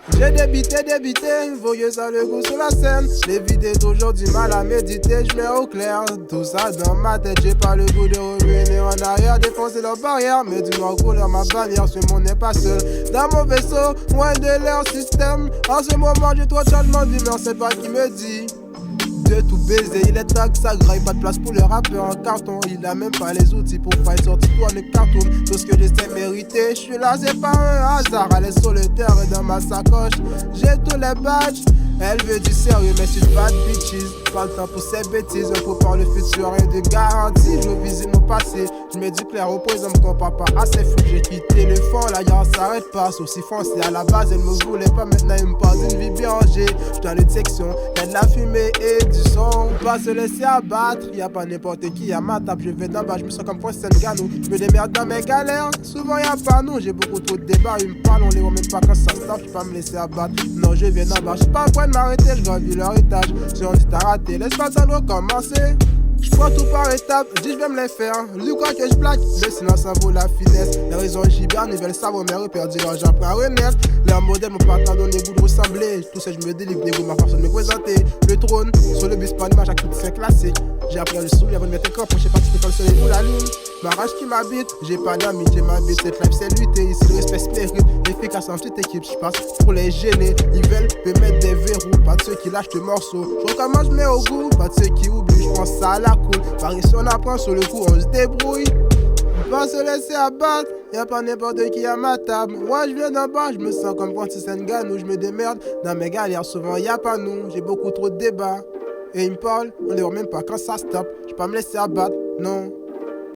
J'ai débité, voyez ça le goût sur la scène. Les vidéos d'aujourd'hui mal à méditer, je mets au clair. Tout ça dans ma tête, j'ai pas le goût de revenir en arrière, défoncer leurs barrières. Mais du noir couleur ma bannière, ce monde n'est pas seul. Dans mon vaisseau, loin de leur système. En ce moment, j'ai trop de changements d'humeur, cette voix qui me dit de tout baiser, il est temps que ça graille, pas de place pour le rappeur en carton. Il a même pas les outils pour faire sortir toi le carton. Tout ce que j'essaie mériter, je suis là, c'est pas un hasard. Elle est solitaire et dans ma sacoche, j'ai tous les badges. Elle veut du sérieux, mais c'est bad bitches. Pas le temps pour ces bêtises, on prépare le futur, rien de garantie. Je visite mon passé, je me dis clair au présent, me compare pas assez fou. J'ai quitté le fond, la guerre s'arrête pas. Sauf si foncé à la base, elle me voulait pas, maintenant elle me parle d'une vie bien rangée. J'suis dans une section, y'a de la fumée et du son. On va se laisser abattre, y'a pas n'importe qui à ma table. Je vais d'en bas, je me sens comme Prince Ganou. Je me démerde dans mes galères, souvent y'a pas nous. J'ai beaucoup trop de débats, ils me parlent, on les voit même pas quand ça se tape. J'peux pas me laisser abattre, non je viens d'en bas. J'suis pas prêt de m'arrêter, j'gravis leur étage. Si on dit t'as raté, laisse pas ça recommencer. J'prends tout par étapes, dis j'vais me les faire. Lui quoi que j'plaque, le silence ça vaut la finesse. Les raisons j'hiberne, ils veulent savoir mes repères, dire j'apprends à renaître. Leur modèle, mon partant donne les goûts de ressembler. Tout ça je me délivre, négo ma façon de me présenter. Le trône, sur le bus, pas d'image à toutes ces classiques. J'ai appris à le soulever avant de mettre un camp, je sais pas si c'est le soleil ou la lune. Ma rage qui m'habite, j'ai pas d'amis, j'ai ma bite. Cette life c'est lutter, ici le respect se mérite. Efficace en petite équipe, j'passe pour les gêner. Ils veulent me mettre des verrous, pas de ceux qui lâchent le morceau. J'recommence, je mets au goût, pas de ceux qui oublient, j'prends ça à la cool. Paris si on apprend sur le coup, on se débrouille. On va se laisser abattre, y'a pas n'importe qui à ma table. Moi je viens d'en bas, je me sens comme Francis Ngannou. Je me démerde, dans mes galères souvent y'a pas nous. J'ai beaucoup trop de débats, et ils me parlent, on les voit même pas quand ça stoppe. J'peux pas me laisser abattre, non.